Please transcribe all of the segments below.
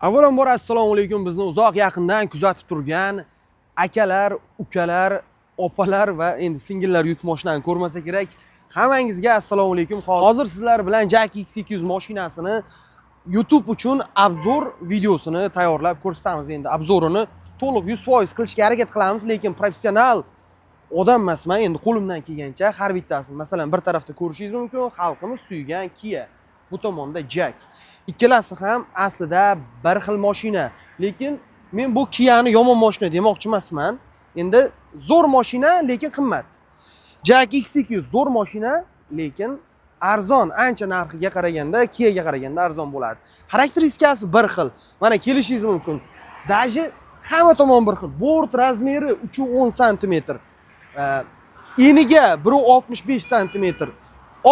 Avvalambor assalomu alaykum. Bizni uzoq yaqindan kuzatib turgan akalar, ukalar, opalar va endi singillar yuk mashinani ko'rmasa kerak. Hammangizga assalomu alaykum. Hozir sizlar bilan Jack X200 mashinasini YouTube uchun obzor videosini tayyorlab ko'rsatamiz. Endi obzorini to'liq 100% qilishga harakat qilamiz, lekin professional odam emasman. Endi qo'limdan kelgancha har bittasini, masalan, bir tarafda ko'rishingiz mumkin, xalqimiz suygan Kia. Bu tomonda Jack. Ikkalasi ham aslida bir xil mashina, lekin men bu Kia'ni yomon mashina demoqchi emasman. Endi zo'r mashina, lekin qimmat. Jack X200 zo'r mashina, lekin arzon, ancha narxiga qaraganda Kia'ga qaraganda arzon bo'ladi. Xarakteristikasi bir xil. Mana kelishingiz mumkin. Даже hamma tomon bir xil. Bort razmeri 310 sm. Eniga 165 sm.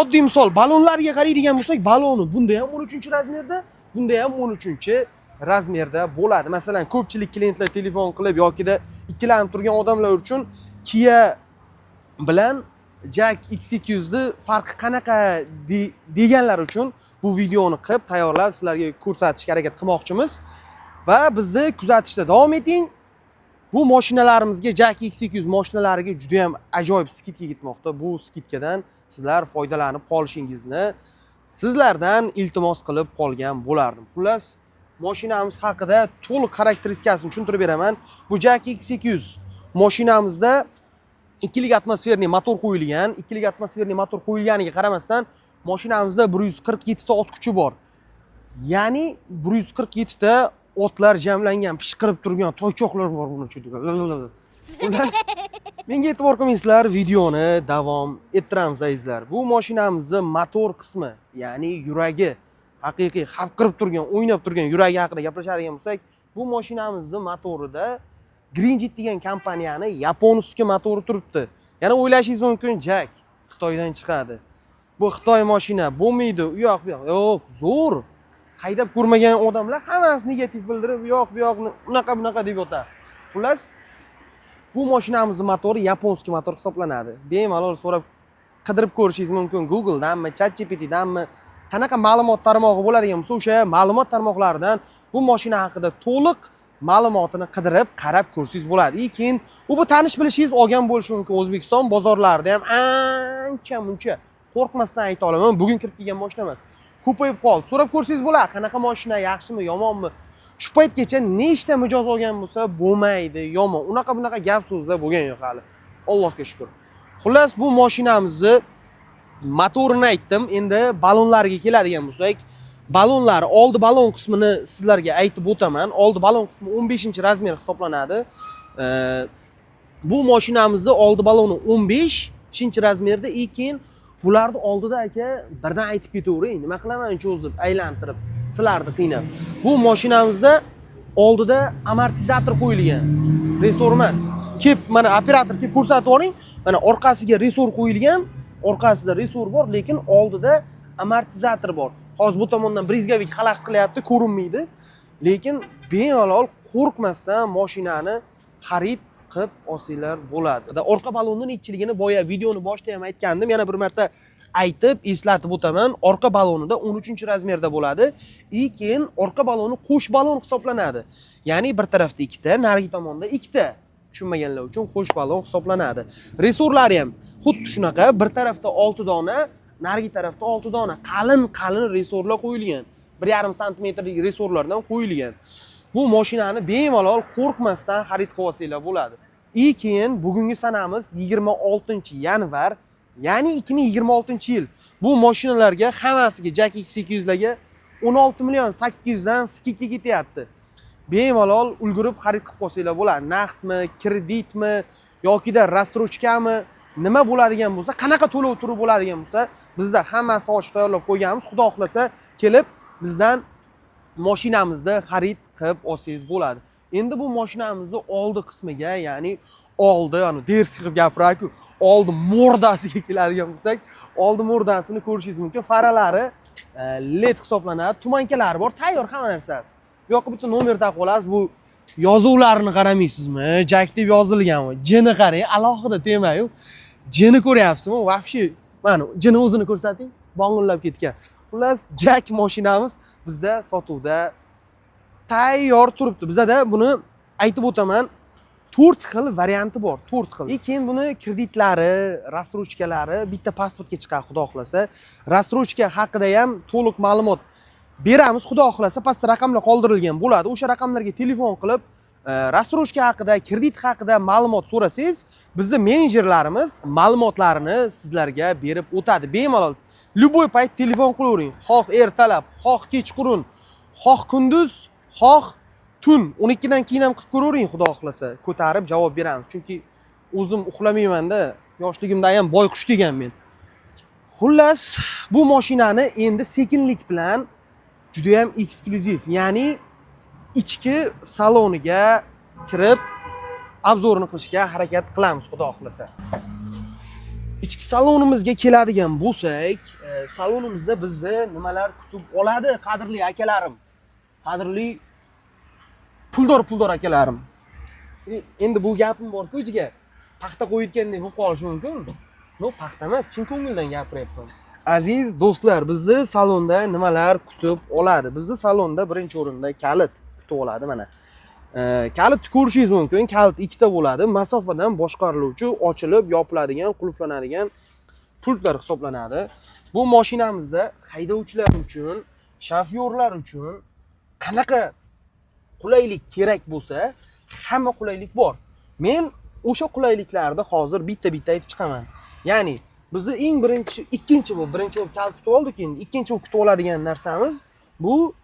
Oddiy misol, balonlarga qaraydigan bo'lsak, baloni bunda ham 13-razmerda, bunda ham 13-razmerda bo'ladi. Masalan, ko'pchilik klientlar telefon qilib yokida ikkilanib turgan odamlar uchun Kia bilan Jack X200 ni farqi qanaqa deganlar uchun bu videoni qilib tayyorlab sizlarga ko'rsatishga harakat qilmoqchimiz va bizni kuzatishda davom eting. Bu mashinalarimizga, Jack X200 mashinalariga juda ham ajoyib skidka ketmoqda. Bu skidkadan sizlar foydalanib qolishingizni sizlardan iltimos qilib qolgan bo'lardim. Xullas, mashinamiz haqida to'liq xarakteristikasini tushuntirib beraman. Bu Jack X200 mashinamizda 2 atmosferli motor qo'yilgan. 2 atmosferli motor qo'yilganiga qaramasdan mashinamizda 147 ta ot kuchi bor. Ya'ni 147 ta otlar jamlangan, pishqirib turgan toychoqlar bor buni ichida. Xullas, menga e'tibor qilmaysizlar, videoni davom ettiramiz azizlar. Bu mashinamizning motor qismi, ya'ni yuragi, haqiqiy xavqirib turgan, o'ynab turgan yuragi haqida gaplashadigan bo'lsak, bu mashinamizning motorida Greenjet degan kompaniyani Yaponskiy motori turibdi. Yana o'ylashingiz mumkin, Jack Xitoydan chiqadi. Bu Xitoy mashina bo'lmaydi, u yoq bu yoq. Yo'q, zo'r. Haydab ko'rmagan odamlar hammasi negativ bildirib, bu yoqni unaqa deb yotadi. Xullas, bu mashinamizning motori yaponskiy motor hisoblanadi. Bemalol so'rab qidirib ko'rishingiz mumkin Google'danmi, ChatGPT'danmi, qanaqa ma'lumot tarmog'i bo'ladigan bo'lsa, o'sha ma'lumot tarmoqlaridan bu mashina haqida to'liq ma'lumotini qidirib, qarab ko'rsangiz bo'ladi. Lekin bu tanish bilishingiz olgan bo'lishi mumkin. O'zbekiston bozorlarida ham ancha-muncha qo'rqmasdan ayta olaman, bugun kirib kelgan mashina emas. Ko'payib qoldi. So'rab ko'rsangiz bo'ladi, qanaqa mashina, yaxshimi, yomonmi? Shu paytgacha nechta mijoz olgan bo'lsa, bo'lmaydi, yomon. Unaqa gap so'zlar bo'lgan yo'q hali. Allohga shukr. Xullas, bu mashinamizni motorini aytdim. Endi balonlarga keladigan bo'lsak, balonlar, oldi balon qismini sizlarga aytib o'taman. Oldi balon qismi 15-razmer hisoblanadi. Bu mashinamizning oldi baloni 15-razmerda, lekin bularni oldida aka birdan aytib ketavering. Nima qilaman cho'zib, aylantirib, sizlarni qiynab. Bu mashinamizda oldida amortizator qo'yilgan. Resor emas. Kep, mana operator kep ko'rsatib oling. Mana orqasiga resor qo'yilgan. Orqasida resor bor, lekin oldida amortizator bor. Hozir bu tomondan brizgavik xalaqit qilyapti, ko'rinmaydi. Lekin bemalol qo'rqmasdan mashinani xarid qilib olsanglar bo'ladi. Orqa balonning nechiligini boya videoni boshida ham aytgandim, yana bir marta aytib eslatib o'taman. Orqa balonida 13-razmerda bo'ladi, lekin orqa baloni qo'sh balon hisoblanadi. Ya'ni bir tarafda ikkita, narigi tomonda ikkita. Tushunmaganlar uchun qo'sh balon hisoblanadi. Resorlari ham xuddi shunaqa, bir tarafda 6 dona, narigi tarafda 6 dona qalin resorlar qo'yilgan. 1,5 santimetrlik resorlardan qo'yilgan. Bu mashinani bemalol qo'rqmasdan xarid qilib olsanglar bo'ladi. Lekin bugungi sanamiz 26-yanvar, ya'ni 2026-yil. Bu mashinalarga hammasiga Jack X200 larga 16 million 800 dan skidka ketyapti. Bemalol ulgurib xarid qilib olsanglar bo'ladi. Naqdmi, kreditmi yokida rassrochkami, nima bo'ladigan bo'lsa, qanaqa to'lov turi bo'ladigan bo'lsa, bizda hammasi ochiq tayyorlab qo'yganmiz. Xudo xohlasa kelib bizdan mashinamizni xarid qilib olsangiz bo'ladi. Endi bu mashinamizning oldi qismiga, ya'ni oldi, dersi qilib gapirayku, oldi mordasiga keladigan bo'lsak, oldi mordasini ko'rishingiz mumkin. Faralari LED hisoblanadi, tumankalari bor, tayyor hamma narsasi. Bu yoqqa bitta nomer taqib olasiz. Bu yozuvlarini qaramaysizmi? Jack deb yozilganmi? Jini qarang, alohida tema-yu. Jini ko'ryapsizmi? Vobshe, mana jini o'zini ko'rsating, bong'illab ketgan. Xullas, Jack mashinamiz bizda sotuvda tayyor turibdi. Bizada buni aytib o'taman. 4 xil varianti bor, 4 xil. Keyin buni kreditlari, rassrochkalari bitta pasportga chiqadi, xudo xolasa. Rassrochka haqida ham to'liq ma'lumot beramiz, xudo xolasa. Pastda raqamlar qoldirilgan bo'ladi. O'sha raqamlarga telefon qilib, rassrochka haqida, kredit haqida ma'lumot so'rasangiz, bizning menejerlarimiz ma'lumotlarini sizlarga berib o'tadi. Bemalol любой payt telefon qilavering. Xoh ertalab, xoh kechqurun, xoh kunduz, xoh tun 12 dan keyin ham qilib ko'ravering, xudo xolasa. Ko'tarib javob beramiz. Chunki o'zim uxlamayman-da, yoshligimda ham boyqush deganmen. Xullas, bu mashinani endi sekinlik bilan juda ham eksklyuziv, ya'ni ichki saloniga kirib obzorini qilishga harakat qilamiz, xudo xolasa. Ichki salonimizga keladigan bo'lsak, salonimizda bizni nimalar kutib oladi, qadrli akalarim, qadrli puldor akalarim. Endi bu gapim bor-ku ichiga paxta qo'yayotgandek bo'lib qolishi mumkin. No, paxta emas, chin ko'ngildan gapiryapman. Aziz do'stlar, bizni salonda nimalar kutib oladi? Bizni salonda birinchi o'rinda kalit kutib oladi mana. Kalitni ko'rishingiz mumkin. Kalit ikkita bo'ladi. Masofadan boshqariluvchi, ochilib, yopiladigan, qulflanadigan pultlar hisoblanadi. Bu mashinamizda haydovchilar uchun, shofyorlar uchun qanaqa qulaylik kerak bo'lsa, hamma qulaylik bor. Men o'sha qulayliklarni hozir bitta-bitta aytib chiqaman. Ya'ni bizni eng birinchi bo'lib kalit kutib oldik, endi ikkinchi bo'lib kutib oladigan narsamiz bu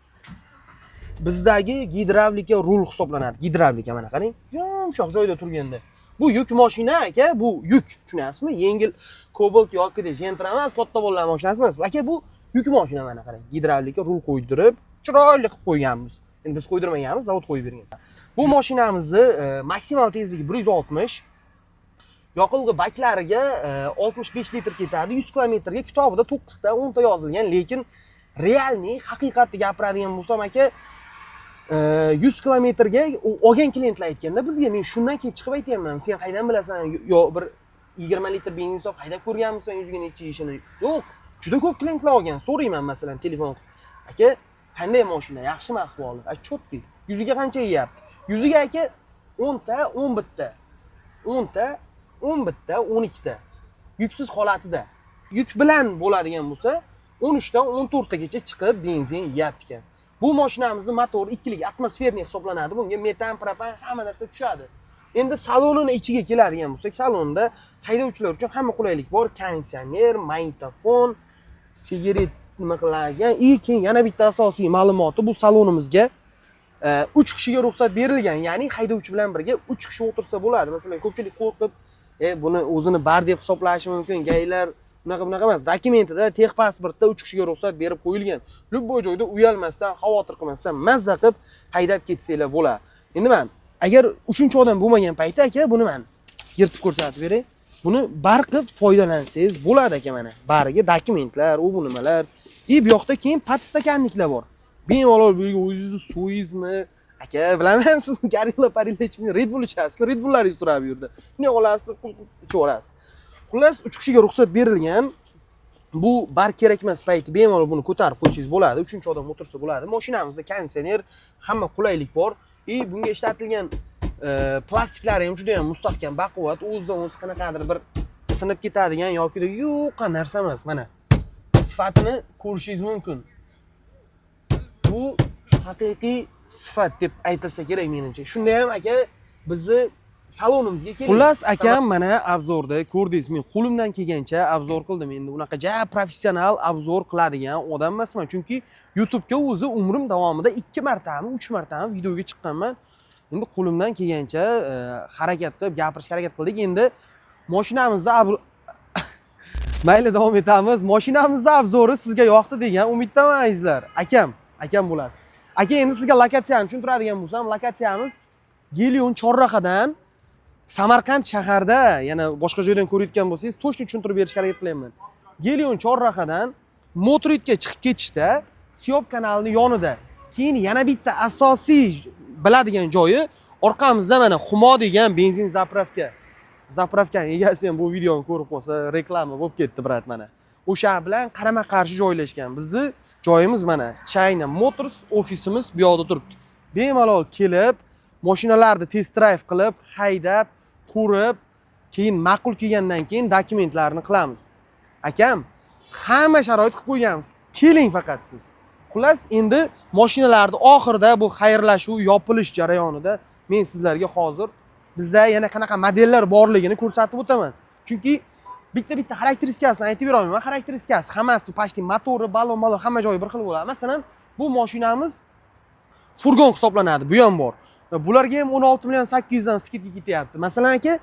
bizdagi gidravlika rul hisoblanadi. Gidravlika mana qarang, yumshoq joyda turganda. Bu yuk mashina aka, bu yuk, tushunasizmi? Yengil Cobalt yoki Gentra emas, katta bo'lgan mashinasi emas. Aka, bu yuk mashina mana qarang. Gidravlika rul qo'ydirib, chiroyli qilib qo'yganmiz. Endi biz qo'ydirmaganmiz, zavod qo'yib bergan. Bu mashinamizni maksimal tezligi 160, yoqilg'i baklariga 65 litr ketadi. 100 kilometrga kitobida 9 ta, 10 ta yozilgan, lekin realni haqiqatni gapiradigan bo'lsam aka, 100 kilometrga olgan klientlar aytganda bizga, men shundan keyin chiqib aytayapman, sen qaydan bilasan, yo bir 20 litr benzin solib haydab ko'rganmisan, yuzga necha ishini? Yo'q, juda ko'p klientlar olgan. So'rayman masalan telefon qilib. Aka, qanday mashina, yaxshimi ahvoli? Chotki. Yuziga qancha yeyapti? Yuziga aka 10 ta, 11 ta. 10 ta, 11 ta, 12 ta. Yuksiz holatida. Yuk bilan bo'ladigan bo'lsa, 13 dan 14 tagacha chiqib benzin yeyapti ekan. Bu mashinamizning motori ikkilik atmosferniy hisoblanadi. Bunga metan, propan hamma narsa tushadi. Endi salonining ichiga keladigan bo'lsak, salonda haydovchilar uchun hamma qulaylik bor. Konditsioner, magnitofon, sigaret nima qiladigan, keyin yana bitta asosiy ma'lumoti, bu salonimizga 3 kishiga ruxsat berilgan. Ya'ni haydovchi bilan birga 3 kishi o'tirsa bo'ladi. Masalan, ko'pchilik qo'rqib, buni o'zini bar deb hisoblashi mumkin. Gaylar bunaqa emas. Dokumentida, texpasportda 3 kishiga ruxsat berib qo'yilgan. Любой joyda uyalmasdan, xavotir qilmasdan mazza qilib haydab ketsanglar bo'ladi. Endi men agar 3-chi odam bo'lmagan paytda aka, buni men yirtib ko'rsatib beray. Buni bar qilib foydalansangiz bo'ladi aka mana. Bariga dokumentlar, bu nimalar. Bu yoqda keyin podstakanniklar bor. Bemalol bu o'zingizni suvingizmi? Aka, bilaman siz Garilla Parilla ichmaysiz, Red Bull ichasiz, Red Bullaringiz turadi bu yerda. Ne olasiz, ichaverasiz. Xullas, 3 kishiga ruxsat berilgan. Bu bar kerak emas payti bemalol buni ko'tarib qo'ysangiz bo'ladi, 3-chi odam o'tirsa bo'ladi. Mashinamizda konditsioner, hamma qulaylik bor. Bunga ishlatilgan plastiklari ham juda ham mustahkam, baquvvat, o'zidan o'zi qanaqadir bir sinib ketadigan yoki yo'q narsa emas. Mana sifatini ko'rishingiz mumkin. Bu haqiqiy sifat deb aytilsa kerak menimcha. Shunda ham aka bizni salonimizga keling. Xullas akam mana obzorda ko'rdingiz, men qo'limdan kelgancha obzor qildim. Endi unaqa professional obzor qiladigan odam emasman, chunki YouTube'ga o'zi umrim davomida 2 martami, 3 martami videoga chiqqanman. Endi qo'limdan kelgancha harakat qilib gapirishga harakat qildik. Endi mashinamizda mayli davom etamiz. Mashinamizning obzori sizga yoqdi degan umiddaman azizlar. Akam bo'ladi. Aka, endi sizga lokatsiyani tushuntiradigan bo'lsam, lokatsiyamiz Gelion Chorrahadan Samarqand shaharda, yana boshqa joydan ko'rayotgan bo'lsangiz, to'shni tushuntirib berishga harakat qilaman. Gelion Chorrahadan Motoritga chiqib ketishda Siyob kanalining yonida. Keyin yana bitta asosiy biladigan joyi orqamizda mana Humo degan benzin zapravka. Zapravkaning egasi ham bu videoni ko'rib qolsa, reklama bo'lib ketdi, brat mana. O'sha bilan qarama-qarshi joylashgan. Bizni joyimiz mana China Motors ofisimiz bu yoqda turibdi. bemalol kelib, mashinalarni test drive qilib, haydab, ko'rib, keyin ma'qul kelgandan keyin dokumentlarni qilamiz. Akam, hamma sharoit qilib qo'yganmiz. Keling faqat siz. Xullas, endi mashinalarni oxirida bu xayrlashuv, yopilish jarayonida men sizlarga hozir bizda yana qanaqa modellar borligini ko'rsatib o'taman. Chunki bitta xarakteristikasini aytib bera olmayman. Xarakteristikasi hammasi pashti motori, balon, hamma joyi bir xil bo'ladi. Masalan, bu mashinamiz furgon hisoblanadi, bu ham bor. Bularga ham 16.800 dan skidka ketyapti. Masalan aka,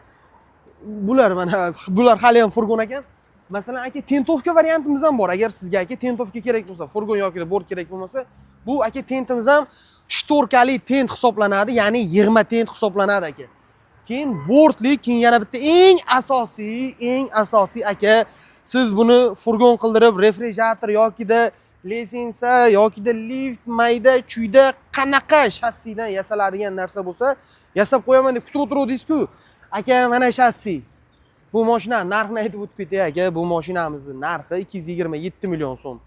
bular hali ham furgon ekan. Masalan aka, tentovka variantimiz ham bor. Agar sizga aka tentovka kerak bo'lsa, furgon yoki bort kerak bo'lmasa, bu aka tentimiz ham shtorkali tent hisoblanadi, ya'ni yig'ma tent hisoblanadi aka. Keyin bortli, keyin yana bitta eng asosiy aka, siz buni furgon qildirib, refrigerator yokida lisensa yokida lift mayda chuyda qanaqa shassidan yasaladigan narsa bo'lsa, yasab qo'yaman deb kutib o'tiruvdingiz-ku. Aka, mana shassi. Bu mashina narxini aytib o'tib ketay aka. Bu mashinamizning narxi 227 million so'm.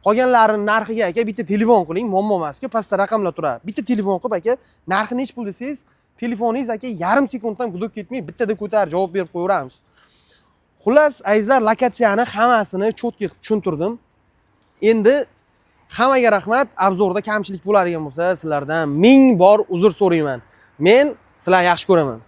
Qolganlarining narxiga aka bitta telefon qiling, muammo emas-ku, pastda raqamlar turadi. Bitta telefon qilib aka, narxi nech pul desangiz, telefoningiz aka yarim sekunddan gudib ketmay, bittada ko'tarib javob berib qo'yaveramiz. Xullas, azizlar, lokatsiyani hammasini cho'tki qilib tushuntirdim. Endi hammaga rahmat. Obzorda kamchilik bo'ladigan bo'lsa, sizlardan 1000 bor uzr so'rayman. Men sizlarni yaxshi ko'raman.